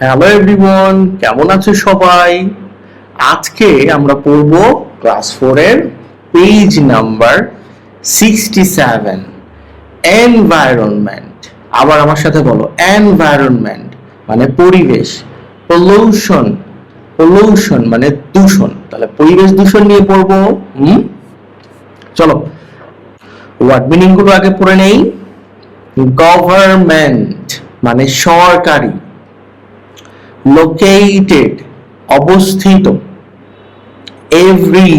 Hello everyone, কেমন আছো সবাই? আজকে আমরা পড়ব ক্লাস 4 এর পেজ নাম্বার 67, এনভায়রনমেন্ট। আবার আমার সাথে বলো, এনভায়রনমেন্ট মানে পরিবেশ। পলিউশন, পলিউশন মানে দূষণ। তাহলে পরিবেশ দূষণ নিয়ে পড়বো। চলো ওয়ার্ড মিনিং গুলো আগে পড়ে নেই। গভর্নমেন্ট মানে সরকারি, লোকেটেড অবস্থিত, এভরি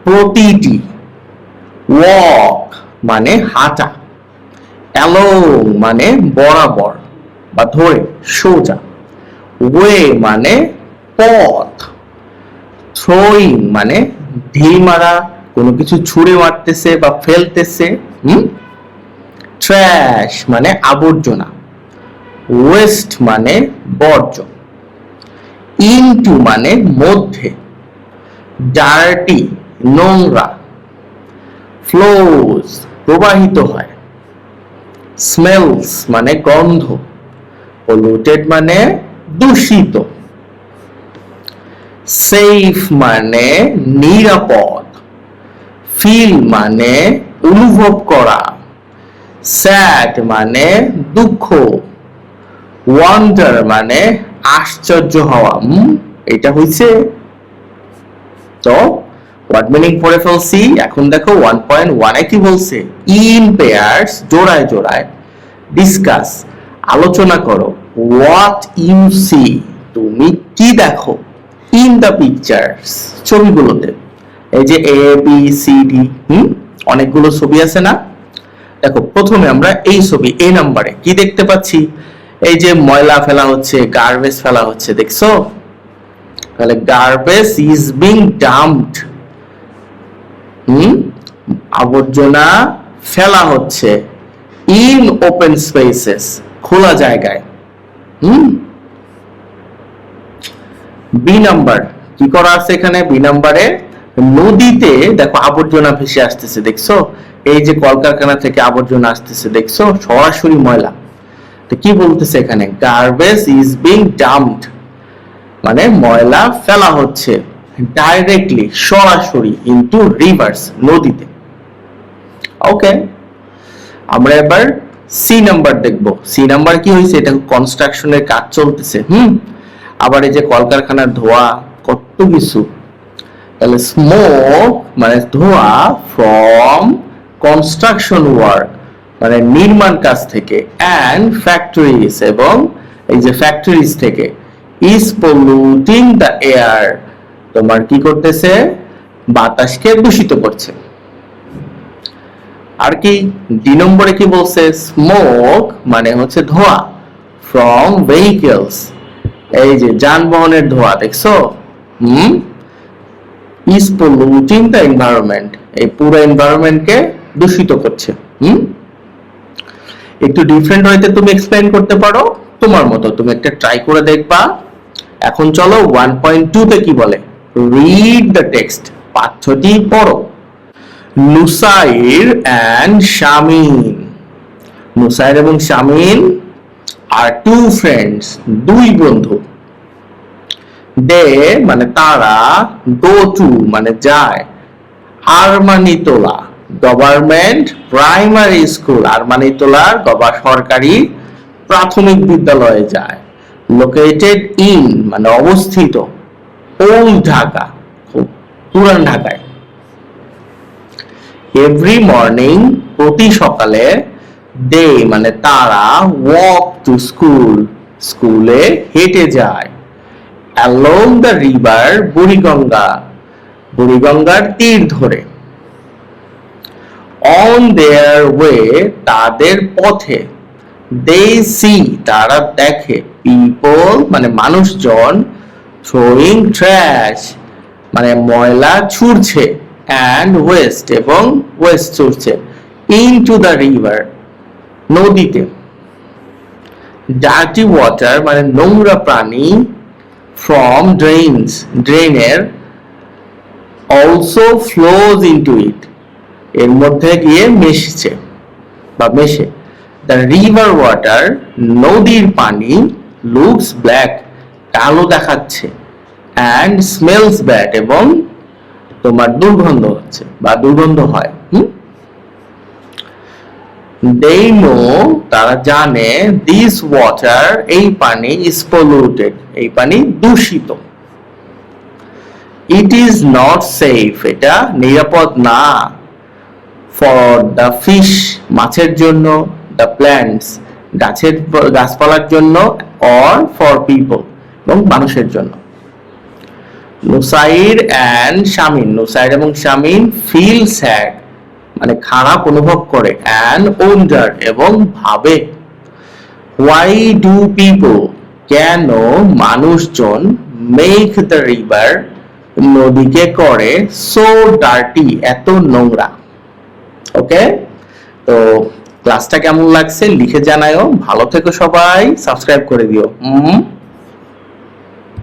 প্রতিটি, ওয়াক মানে হাঁটা, অ্যালং মানে বরাবর বা ধরে সোজা, ওয়ে মানে পথ, থ্রোয়িং মানে ঢিল মারা, কোনো কিছু ছুঁড়ে মারতেছে বা ফেলতেছে। ট্র্যাশ মানে আবর্জনা, ওয়েস্ট মানে বর্জ্য, ইনটু মানে মধ্যে, ডার্টি নোংরা, ফ্লোজ প্রবাহিত হয়, স্মেলস মানে গন্ধ, পলিউটেড মানে দূষিত, সেফ মানে নিরাপদ, ফিল মানে অনুভব করা, স্যাড মানে দুঃখ, ওয়ান্ডার মানে আশ্চর্য হওয়া। এটা হইছে। তো ওয়ার্ড মিনিং পড়ে ফেলছি। এখন দেখো 1.1 এ কি বলছে? ইন পেয়ার্স জোড়ায় জোড়ায়, ডিসকাস আলোচনা করো, হোয়াট ইউ সি তুমি কি দেখো, ইন দ্য পিকচার্স ছবিগুলোতে। এই যে এ বি সি ডি অনেকগুলো ছবি আছে না? দেখো প্রথমে আমরা এই ছবি এ নাম্বারে কি দেখতে পাচ্ছি? এই যে ময়লা ফেলা হচ্ছে, গার্বেজ ফেলা হচ্ছে, দেখছো? তাহলে গার্বেজ ইজ বিং ডাম্পড, আবর্জনা ফেলা হচ্ছে, ইন ওপেন স্পেসেস খোলা জায়গায়। বি নাম্বার কি করা আছে এখানে? বি নাম্বারে নদীতে দেখো আবর্জনা ভেসে আসতেছে, দেখছো? এই যে কলকারখানা থেকে আবর্জনা আসতেছে, দেখছো? সরাসরি ময়লা। তো কি বলতেছে এখানে? গার্বেজ ইজ বিং ডাম্পড মানে ময়লা ফেলা হচ্ছে ডাইরেক্টলি সরাসরি ইনটু রিভার্স নদীতে। ওকে, আমরা এবার সি নাম্বার দেখব। সি নাম্বার কি হয়েছে? এটা কনস্ট্রাকশনের কাজ চলতেছে। আবার এই যে কলকারখানার ধোঁয়া, কত কিছু। তাহলে স্মোক মানে ধোঁয়া ফ্রম কনস্ট্রাকশন ওয়ার্ক মানে নির্মাণ কাজ থেকে, অ্যান্ড ফ্যাক্টরিজ এবং এই যে ফ্যাক্টরিজ থেকে, ইজ পলিউটিং দ্য এয়ার তোমার কি করতেছে? বাতাসকে দূষিত করছে। আর কি ডি নম্বরে কি বলছে? স্মোক মানে হচ্ছে ধোঁয়া ফ্রম ভেহিকলস, এই যে যানবাহনের ধোঁয়া, দেখছো? ইজ পলিউটিং দ্য এনভায়রনমেন্ট এই পুরো এনভায়রনমেন্টকে দূষিত করছে। একটু ডিফারেন্ট হইতে তুমি এক্সপ্লেইন করতে পারো তোমার মতো, তুমি একটা ট্রাই করে দেখবা। এখন চলো 1.2 তে কি বলে? রিড দ্য টেক্সট, পাঠ্যটি পড়ো। নুসাইর এন্ড শামিন, নুসাইর এবং শামিন আর টু ফ্রেন্ডস দুই বন্ধু। দে মানে তারা, গো টু মানে যায়, আরমানিটোলা গভর্নমেন্ট প্রাইমারি স্কুল, আরমানিটোলার সরকারি প্রাথমিক বিদ্যালয়ে যায়। লোকেটেড ইন মানে অবস্থিত, ওল্ড ঢাকা পুরান ঢাকায়। এভরি মর্নিং প্রতি সকালে, দে মানে তারা, ওয়াক টু স্কুল স্কুলে হেঁটে যায়। অ্যালং দ্য রিভার বুড়িগঙ্গা বুড়িগঙ্গার তীর ধরে। অন দেয়ার ওয়ে তাদের পথে, দে সি তারা দেখে, পিপল মানে মানুষজন, থ্রোয়িং ট্র্যাশ মানে ময়লা ছুঁড়ছে, অ্যান্ড ওয়েস্ট এবং ওয়েস্ট ছুঁড়ছে, ইনটু দ্য রিভার নদীতে। ডার্টি ওয়াটার মানে নোংরা পানি, ফ্রম ড্রেইনস ড্রেনের, অলসো ফ্লোজ ইনটু ইট এর মধ্যে গিয়ে মেশে। দ্য রিভার ওয়াটার নদীর পানি, লুকস ব্ল্যাক, কালো দেখাচ্ছে, অ্যান্ড স্মেলস ব্যাড, এবং তোমার দুর্গন্ধ হচ্ছে বা দুর্গন্ধ হয়। দে নো, তারা জানে, দিস ওয়াটার, এই পানি, ইজ পলিউটেড, এই পানি দূষিত। ইট ইজ নট সেফ, এটা নিরাপদ না। ফর দ্য ফিশ, মাছের জন্য, দ্য প্ল্যান্টস, গাছপালার জন্য, অর ফর পিপল, এবং মানুষের জন্য। নুসাইর অ্যান্ড শামিন, নুসাইর এবং শামিন ফিল স্যাড, মানে খারাপ অনুভব করে, অ্যান্ড ওন্ডার, এবং ভাবে। হোয়াই ডু পিপল, কেন মানুষজন, মেক দ্য রিভার, নদীকে করে, সো ডার্টি, এত নোংরা। ওকে, তো ক্লাসটা কেমন লাগছে লিখে জানাও। ভালো থেকো সবাই, সাবস্ক্রাইব করে দিও।